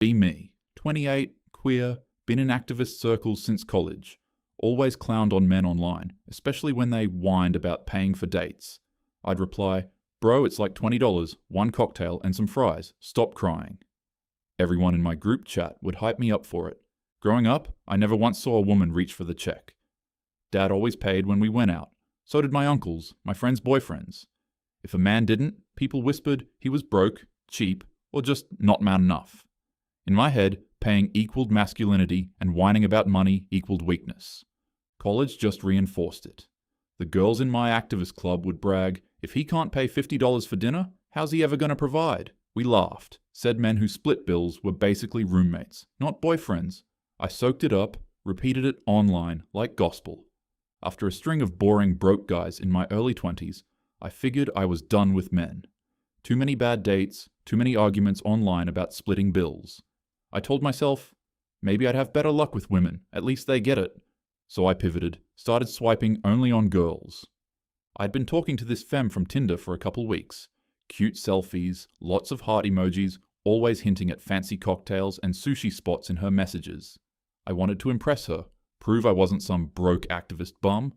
Be me, 28, queer, been in activist circles since college. Always clowned on men online, especially when they whined about paying for dates. I'd reply, "Bro, it's like $20, one cocktail and some fries. Stop crying." Everyone in my group chat would hype me up for it. Growing up, I never once saw a woman reach for the check. Dad always paid when we went out. So did my uncles, my friends' boyfriends. If a man didn't, people whispered he was broke, cheap, or just not man enough. In my head, paying equaled masculinity and whining about money equaled weakness. College just reinforced it. The girls in my activist club would brag, "If he can't pay $50 for dinner, how's he ever going to provide?" We laughed. Said men who split bills were basically roommates, not boyfriends. I soaked it up, repeated it online like gospel. After a string of boring broke guys in my early 20s, I figured I was done with men. Too many bad dates, too many arguments online about splitting bills. I told myself, maybe I'd have better luck with women, at least they get it. So I pivoted, started swiping only on girls. I'd been talking to this femme from Tinder for a couple weeks. Cute selfies, lots of heart emojis, always hinting at fancy cocktails and sushi spots in her messages. I wanted to impress her, prove I wasn't some broke activist bum.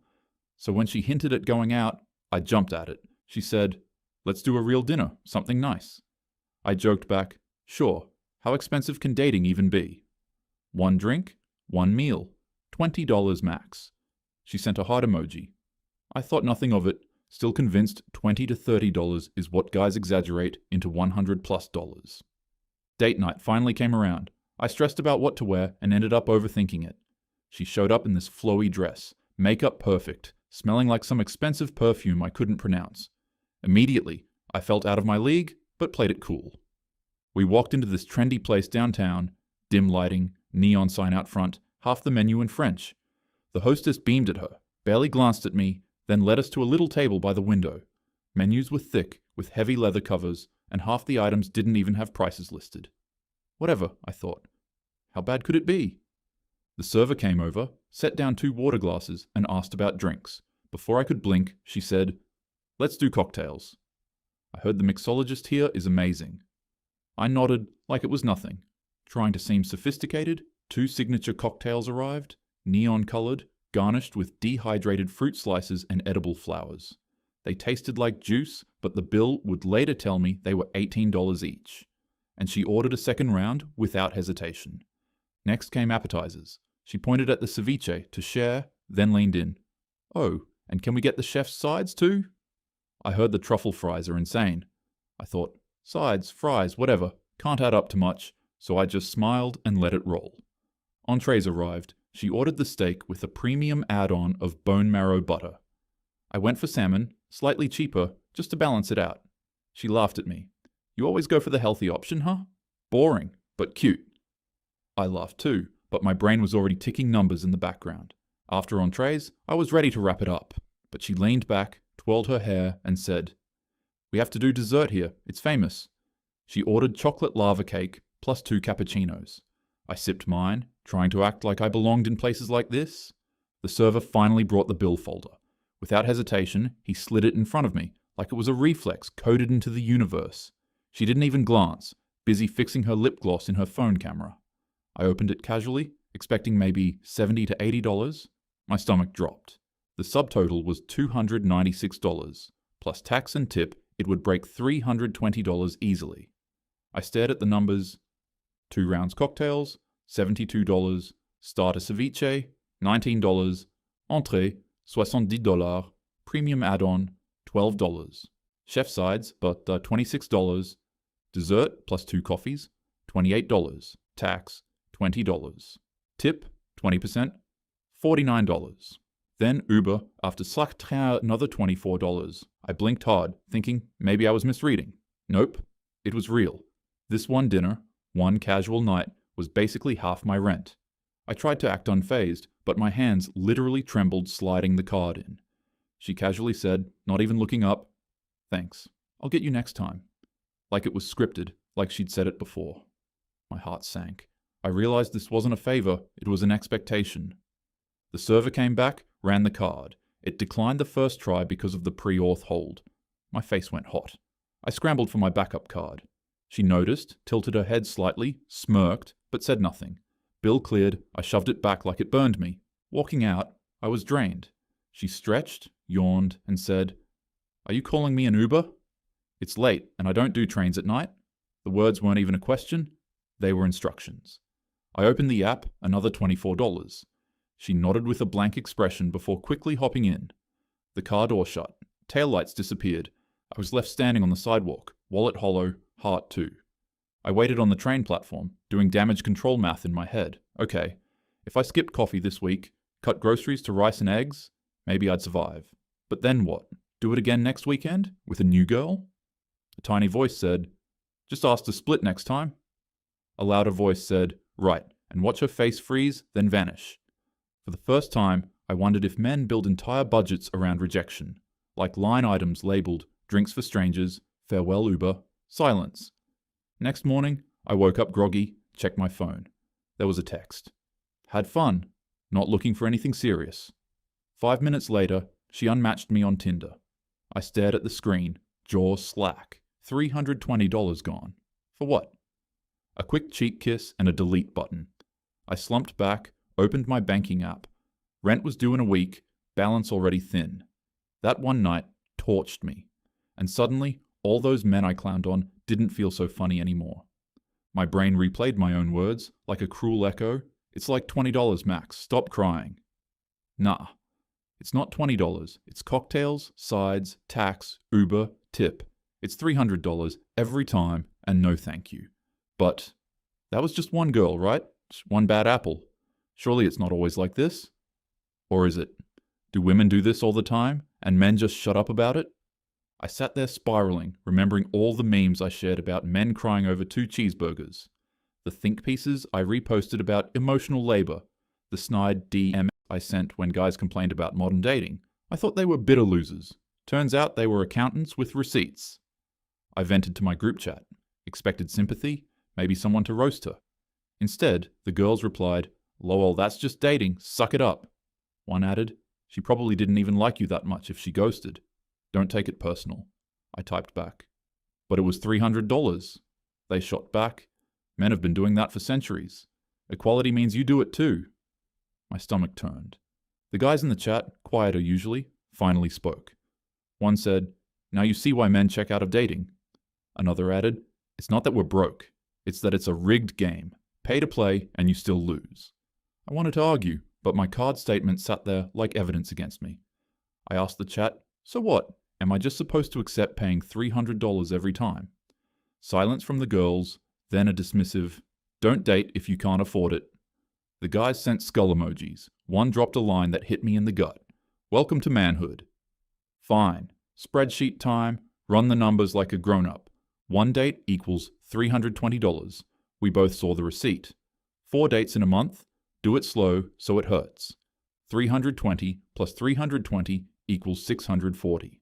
So when she hinted at going out, I jumped at it. She said, "Let's do a real dinner, something nice." I joked back, "Sure, how expensive can dating even be?" "One drink, one meal, $20 max." She sent a heart emoji. I thought nothing of it, still convinced $20 to $30 is what guys exaggerate into $100+. Date night finally came around. I stressed about what to wear and ended up overthinking it. She showed up in this flowy dress, makeup perfect, smelling like some expensive perfume I couldn't pronounce. Immediately, I felt out of my league, but played it cool. We walked into this trendy place downtown, dim lighting, neon sign out front, half the menu in French. The hostess beamed at her, barely glanced at me, then led us to a little table by the window. Menus were thick, with heavy leather covers, and half the items didn't even have prices listed. Whatever, I thought. How bad could it be? The server came over, set down 2 water glasses, and asked about drinks. Before I could blink, she said, "Let's do cocktails." I heard the mixologist here is amazing. I nodded like it was nothing. Trying to seem sophisticated, 2 signature cocktails arrived, neon-colored, garnished with dehydrated fruit slices and edible flowers. They tasted like juice, but the bill would later tell me they were $18 each. And she ordered a second round without hesitation. Next came appetizers. She pointed at the ceviche to share, then leaned in. "Oh, and can we get the chef's sides too?" I heard the truffle fries are insane. I thought, sides, fries, whatever, can't add up to much, so I just smiled and let it roll. Entrees arrived. She ordered the steak with a premium add-on of bone marrow butter. I went for salmon, slightly cheaper, just to balance it out. She laughed at me. "You always go for the healthy option, huh? Boring, but cute." I laughed too, but my brain was already ticking numbers in the background. After entrees, I was ready to wrap it up, but she leaned back, twirled her hair, and said, "We have to do dessert here, it's famous." She ordered chocolate lava cake plus 2 cappuccinos. I sipped mine, trying to act like I belonged in places like this. The server finally brought the bill folder. Without hesitation, he slid it in front of me, like it was a reflex coded into the universe. She didn't even glance, busy fixing her lip gloss in her phone camera. I opened it casually, expecting maybe $70 to $80. My stomach dropped. The subtotal was $296. Plus tax and tip, it would break $320 easily. I stared at the numbers. 2 rounds cocktails, $72, starter ceviche, $19, entrée, $70, premium add-on, $12, chef sides, but $26, dessert plus 2 coffees, $28, tax, $20, tip, 20%, $49. Then Uber, after slachtrain another $24. I blinked hard, thinking maybe I was misreading. Nope, it was real. This one dinner, one casual night, was basically half my rent. I tried to act unfazed, but my hands literally trembled sliding the card in. She casually said, not even looking up, "Thanks, I'll get you next time." Like it was scripted, like she'd said it before. My heart sank. I realized this wasn't a favor, it was an expectation. The server came back, ran the card. It declined the first try because of the pre-auth hold. My face went hot. I scrambled for my backup card. She noticed, tilted her head slightly, smirked, but said nothing. Bill cleared, I shoved it back like it burned me. Walking out, I was drained. She stretched, yawned, and said, "Are you calling me an Uber?" "It's late, and I don't do trains at night." The words weren't even a question. They were instructions. I opened the app, another $24. She nodded with a blank expression before quickly hopping in. The car door shut. Taillights disappeared. I was left standing on the sidewalk, wallet hollow, heart too. I waited on the train platform, doing damage control math in my head. Okay, if I skipped coffee this week, cut groceries to rice and eggs, maybe I'd survive. But then what? Do it again next weekend? With a new girl? A tiny voice said, "Just ask to split next time." A louder voice said, "Right, and watch her face freeze, then vanish." For the first time, I wondered if men build entire budgets around rejection, like line items labeled "Drinks for strangers," "Farewell Uber," "Silence." Next morning, I woke up groggy, checked my phone. There was a text. "Had fun. Not looking for anything serious." 5 minutes later, she unmatched me on Tinder. I stared at the screen, jaw slack. $320 gone. For what? A quick cheek kiss and a delete button. I slumped back, opened my banking app. Rent was due in a week, balance already thin. That one night torched me. And suddenly, all those men I clowned on didn't feel so funny anymore. My brain replayed my own words, like a cruel echo. "It's like $20 max, stop crying." Nah, it's not $20. It's cocktails, sides, tax, Uber, tip. It's $300 every time, and no thank you. But that was just one girl, right? One bad apple. Surely it's not always like this? Or is it? Do women do this all the time, and men just shut up about it? I sat there spiraling, remembering all the memes I shared about men crying over 2 cheeseburgers. The think pieces I reposted about emotional labor. The snide DM I sent when guys complained about modern dating. I thought they were bitter losers. Turns out they were accountants with receipts. I vented to my group chat. Expected sympathy, maybe someone to roast her. Instead, the girls replied, "Lol, that's just dating, suck it up." One added, "She probably didn't even like you that much if she ghosted. Don't take it personal." I typed back. "But it was $300. They shot back, "Men have been doing that for centuries. Equality means you do it too." My stomach turned. The guys in the chat, quieter usually, finally spoke. One said, "Now you see why men check out of dating." Another added, "It's not that we're broke. It's that it's a rigged game. Pay to play and you still lose." I wanted to argue, but my card statement sat there like evidence against me. I asked the chat, "So what? Am I just supposed to accept paying $300 every time?" Silence from the girls, then a dismissive, "Don't date if you can't afford it." The guys sent skull emojis. One dropped a line that hit me in the gut. "Welcome to manhood." Fine. Spreadsheet time. Run the numbers like a grown-up. One date equals $320. We both saw the receipt. 4 dates in a month. Do it slow so it hurts. 320 plus 320 equals 640.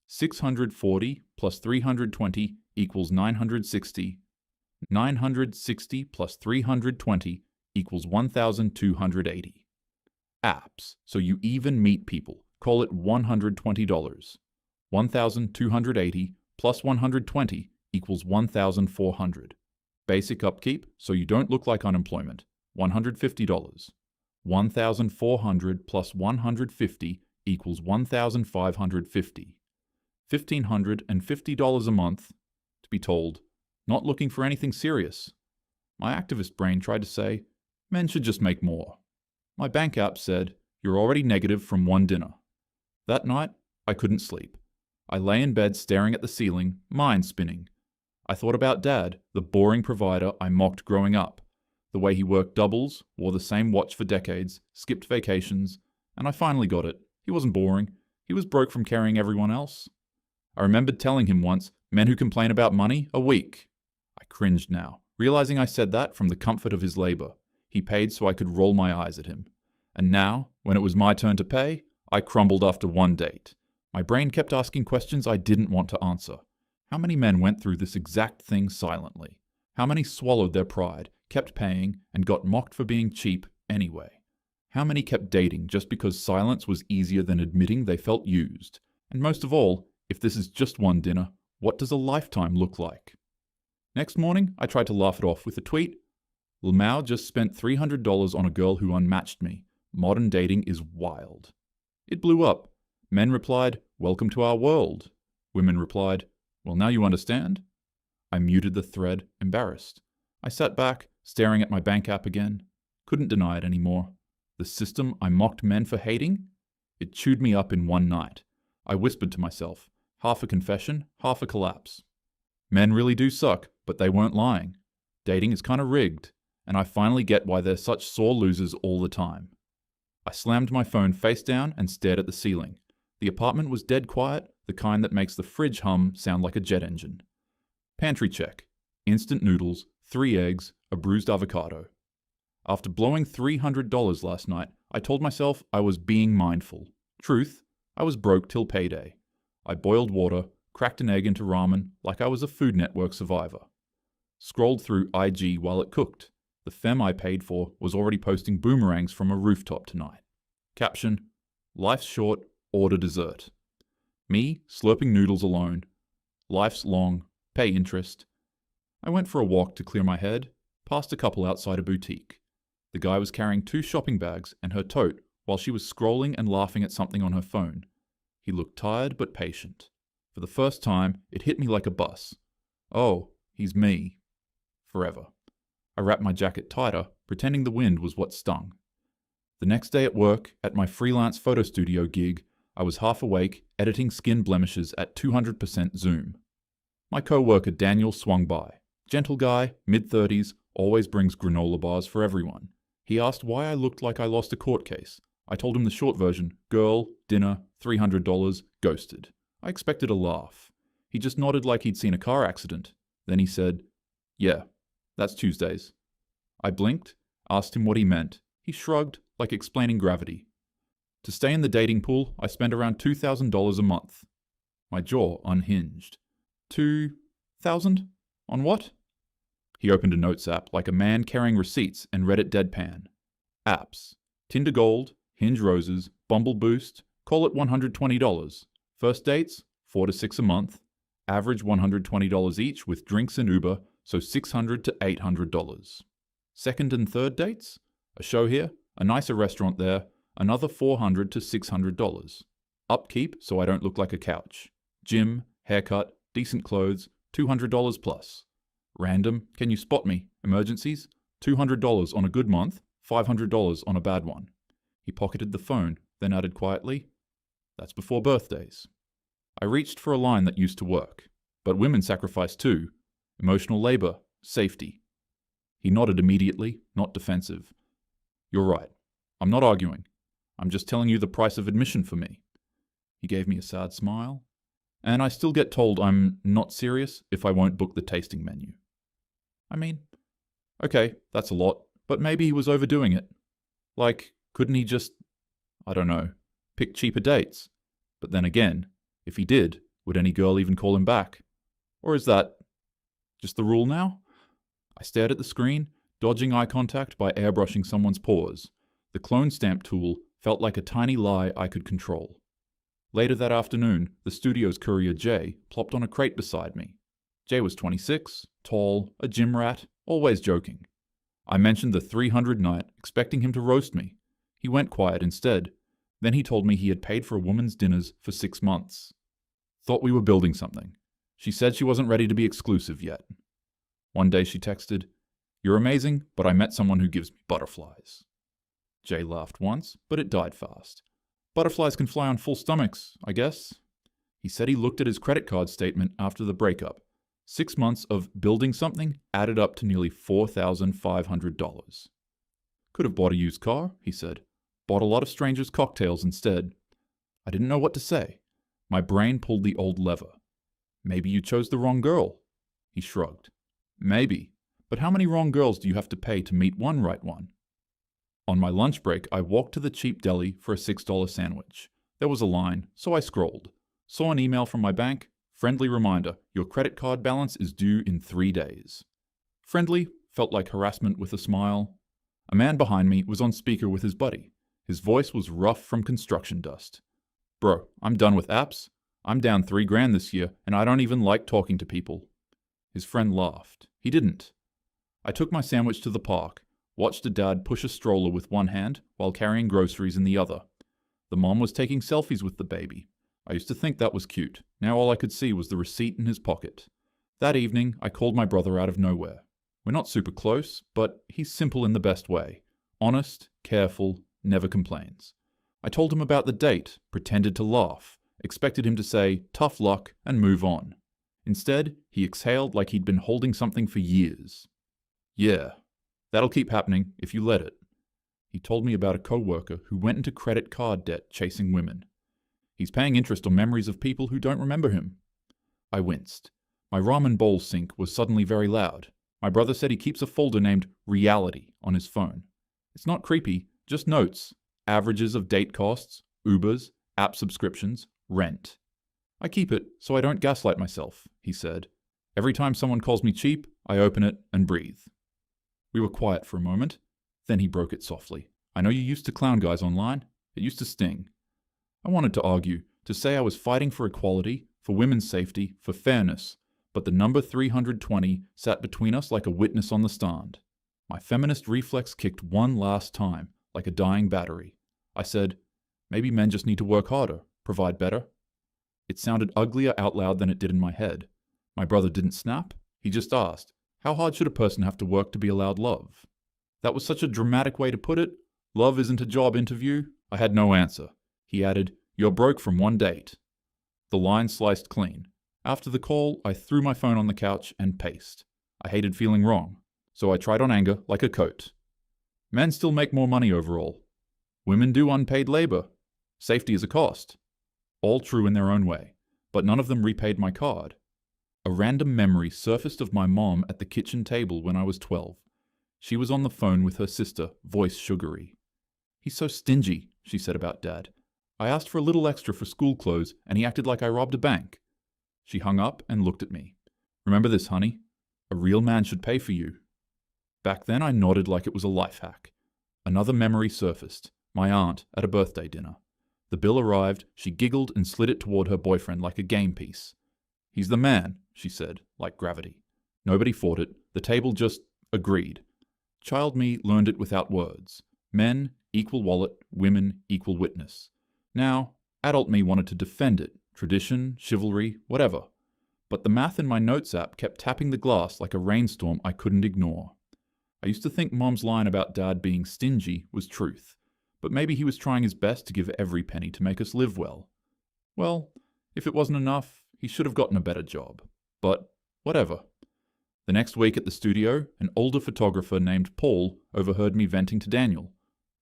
640 plus 320 equals 960. 960 plus 320 equals 1,280. Apps, so you even meet people. Call it $120. 1,280 plus 120 equals 1,400. Basic upkeep, so you don't look like unemployment. $150. 1,400 plus 150 equals 1,550. $1,550 a month, to be told, not looking for anything serious. My activist brain tried to say, men should just make more. My bank app said, you're already negative from one dinner. That night, I couldn't sleep. I lay in bed staring at the ceiling, mind spinning. I thought about Dad, the boring provider I mocked growing up. The way he worked doubles, wore the same watch for decades, skipped vacations, and I finally got it. He wasn't boring. He was broke from carrying everyone else. I remembered telling him once, men who complain about money are weak. I cringed now, realizing I said that from the comfort of his labor. He paid so I could roll my eyes at him. And now, when it was my turn to pay, I crumbled after one date. My brain kept asking questions I didn't want to answer. How many men went through this exact thing silently? How many swallowed their pride, kept paying, and got mocked for being cheap anyway? How many kept dating just because silence was easier than admitting they felt used? And most of all, if this is just one dinner, what does a lifetime look like? Next morning, I tried to laugh it off with a tweet. Lamau just spent $300 on a girl who unmatched me. Modern dating is wild. It blew up. Men replied, "Welcome to our world." Women replied, "Well, now you understand?" I muted the thread, embarrassed. I sat back, staring at my bank app again. Couldn't deny it anymore. The system I mocked men for hating? It chewed me up in one night. I whispered to myself, half a confession, half a collapse. Men really do suck, but they weren't lying. Dating is kinda rigged, and I finally get why they're such sore losers all the time. I slammed my phone face down and stared at the ceiling. The apartment was dead quiet, the kind that makes the fridge hum sound like a jet engine. Pantry check. Instant noodles, 3 eggs, a bruised avocado. After blowing $300 last night, I told myself I was being mindful. Truth, I was broke till payday. I boiled water, cracked an egg into ramen like I was a Food Network survivor. Scrolled through IG while it cooked. The femme I paid for was already posting boomerangs from a rooftop tonight. Caption, "Life's short, order dessert." Me, slurping noodles alone. Life's long, pay interest. I went for a walk to clear my head, past a couple outside a boutique. The guy was carrying 2 shopping bags and her tote while she was scrolling and laughing at something on her phone. He looked tired but patient. For the first time, it hit me like a bus. Oh, he's me. Forever. I wrapped my jacket tighter, pretending the wind was what stung. The next day at work, at my freelance photo studio gig, I was half awake, editing skin blemishes at 200% zoom. My co-worker Daniel swung by. Gentle guy, mid-30s, always brings granola bars for everyone. He asked why I looked like I lost a court case. I told him the short version, girl, dinner, $300, ghosted. I expected a laugh. He just nodded like he'd seen a car accident. Then he said, "Yeah, that's Tuesdays." I blinked, asked him what he meant. He shrugged, like explaining gravity. To stay in the dating pool, I spend around $2,000 a month. My jaw unhinged. 2,000? On what? He opened a notes app like a man carrying receipts and read it deadpan. Apps. Tinder Gold, Hinge Roses, Bumble Boost, call it $120. First dates, 4 to 6 a month. Average $120 each with drinks and Uber, so $600 to $800. Second and third dates? A show here, a nicer restaurant there, another $400 to $600. Upkeep so I don't look like a couch. Gym, haircut, decent clothes, $200 plus. Random, can you spot me? Emergencies? $200 on a good month, $500 on a bad one. He pocketed the phone, then added quietly, "That's before birthdays." I reached for a line that used to work. But women sacrifice too. Emotional labor, safety. He nodded immediately, not defensive. "You're right. I'm not arguing. I'm just telling you the price of admission for me." He gave me a sad smile. And I still get told I'm not serious if I won't book the tasting menu. I mean, okay, that's a lot, but maybe he was overdoing it. Like, couldn't he just, I don't know, pick cheaper dates? But then again, if he did, would any girl even call him back? Or is that just the rule now? I stared at the screen, dodging eye contact by airbrushing someone's pause. The clone stamp tool felt like a tiny lie I could control. Later that afternoon, the studio's courier Jay plopped on a crate beside me. Jay was 26, tall, a gym rat, always joking. I mentioned the 300 night, expecting him to roast me. He went quiet instead. Then he told me he had paid for a woman's dinners for 6 months. Thought we were building something. She said she wasn't ready to be exclusive yet. One day she texted, "You're amazing, but I met someone who gives me butterflies." Jay laughed once, but it died fast. Butterflies can fly on full stomachs, I guess. He said he looked at his credit card statement after the breakup. 6 months of building something added up to nearly $4,500. Could have bought a used car, he said. Bought a lot of strangers' cocktails instead. I didn't know what to say. My brain pulled the old lever. Maybe you chose the wrong girl. He shrugged. Maybe. But how many wrong girls do you have to pay to meet one right one? On my lunch break, I walked to the cheap deli for a $6 sandwich. There was a line, so I scrolled. Saw an email from my bank. Friendly reminder, your credit card balance is due in 3 days. Friendly felt like harassment with a smile. A man behind me was on speaker with his buddy. His voice was rough from construction dust. "Bro, I'm done with apps. I'm down $3,000 this year, and I don't even like talking to people." His friend laughed. He didn't. I took my sandwich to the park, watched a dad push a stroller with one hand while carrying groceries in the other. The mom was taking selfies with the baby. I used to think that was cute. Now all I could see was the receipt in his pocket. That evening, I called my brother out of nowhere. We're not super close, but he's simple in the best way. Honest, careful, never complains. I told him about the date, pretended to laugh, expected him to say, "tough luck," and move on. Instead, he exhaled like he'd been holding something for years. "Yeah, that'll keep happening if you let it." He told me about a coworker who went into credit card debt chasing women. He's paying interest on memories of people who don't remember him. I winced. My ramen bowl sink was suddenly very loud. My brother said he keeps a folder named Reality on his phone. It's not creepy, just notes, averages of date costs, Ubers, app subscriptions, rent. I keep it so I don't gaslight myself, he said. Every time someone calls me cheap, I open it and breathe. We were quiet for a moment. Then he broke it softly. "I know you used to clown guys online. It used to sting." I wanted to argue, to say I was fighting for equality, for women's safety, for fairness, but the number 320 sat between us like a witness on the stand. My feminist reflex kicked one last time, like a dying battery. I said, "Maybe men just need to work harder, provide better." It sounded uglier out loud than it did in my head. My brother didn't snap. He just asked, "How hard should a person have to work to be allowed love?" That was such a dramatic way to put it. Love isn't a job interview. I had no answer. He added, "You're broke from one date." The line sliced clean. After the call, I threw my phone on the couch and paced. I hated feeling wrong, so I tried on anger like a coat. Men still make more money overall. Women do unpaid labor. Safety is a cost. All true in their own way, but none of them repaid my card. A random memory surfaced of my mom at the kitchen table when I was 12. She was on the phone with her sister, voice sugary. "He's so stingy," she said about Dad. "I asked for a little extra for school clothes, and he acted like I robbed a bank." She hung up and looked at me. "Remember this, honey. A real man should pay for you." Back then I nodded like it was a life hack. Another memory surfaced. My aunt at a birthday dinner. The bill arrived, she giggled and slid it toward her boyfriend like a game piece. "He's the man," she said, like gravity. Nobody fought it. The table just agreed. Child me learned it without words. Men, equal wallet, women, equal witness. Now, adult me wanted to defend it. Tradition, chivalry, whatever. But the math in my notes app kept tapping the glass like a rainstorm I couldn't ignore. I used to think Mom's line about Dad being stingy was truth, but maybe he was trying his best to give every penny to make us live well. Well, if it wasn't enough, he should have gotten a better job. But whatever. The next week at the studio, an older photographer named Paul overheard me venting to Daniel.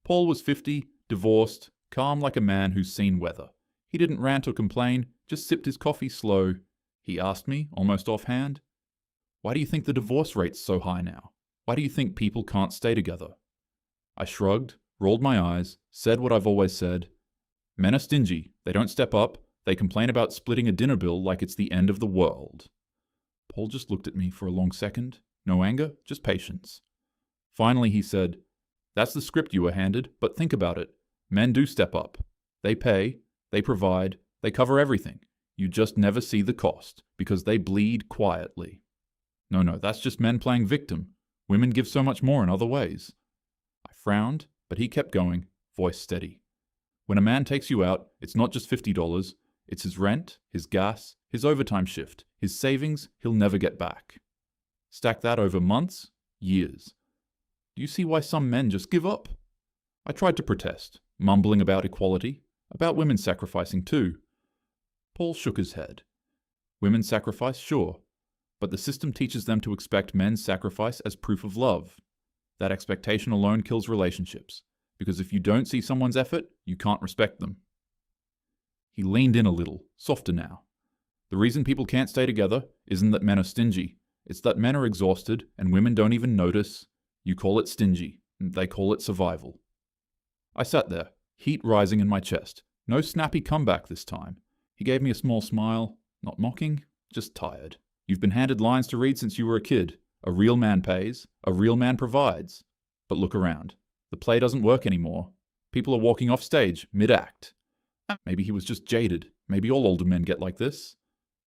Paul was 50, divorced, calm like a man who's seen weather. He didn't rant or complain, just sipped his coffee slow. He asked me, almost offhand, "Why do you think the divorce rate's so high now? Why do you think people can't stay together?" I shrugged, rolled my eyes, said what I've always said. Men are stingy. They don't step up. They complain about splitting a dinner bill like it's the end of the world. Paul just looked at me for a long second. No anger, just patience. Finally he said, "That's the script you were handed, but think about it. Men do step up. They pay, they provide, they cover everything. You just never see the cost, because they bleed quietly. No, that's just men playing victim. Women give so much more in other ways." I frowned, but he kept going, voice steady. "When a man takes you out, it's not just $50. It's his rent, his gas, his overtime shift, his savings he'll never get back. Stack that over months, years. Do you see why some men just give up?" I tried to protest, mumbling about equality, about women sacrificing too. Paul shook his head. Women sacrifice, sure, but the system teaches them to expect men's sacrifice as proof of love. That expectation alone kills relationships, because if you don't see someone's effort, you can't respect them. He leaned in a little, softer now. The reason people can't stay together isn't that men are stingy. It's that men are exhausted and women don't even notice. You call it stingy, and they call it survival. I sat there, heat rising in my chest. No snappy comeback this time. He gave me a small smile, not mocking, just tired. "You've been handed lines to read since you were a kid. A real man pays, a real man provides. But look around. The play doesn't work anymore. People are walking off stage, mid-act." Maybe he was just jaded. Maybe all older men get like this.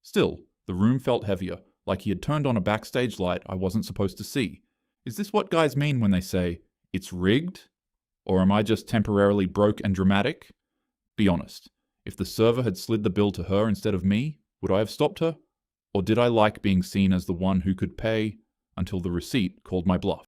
Still, the room felt heavier, like he had turned on a backstage light I wasn't supposed to see. Is this what guys mean when they say, "It's rigged"? Or am I just temporarily broke and dramatic? Be honest. If the server had slid the bill to her instead of me, would I have stopped her? Or did I like being seen as the one who could pay until the receipt called my bluff?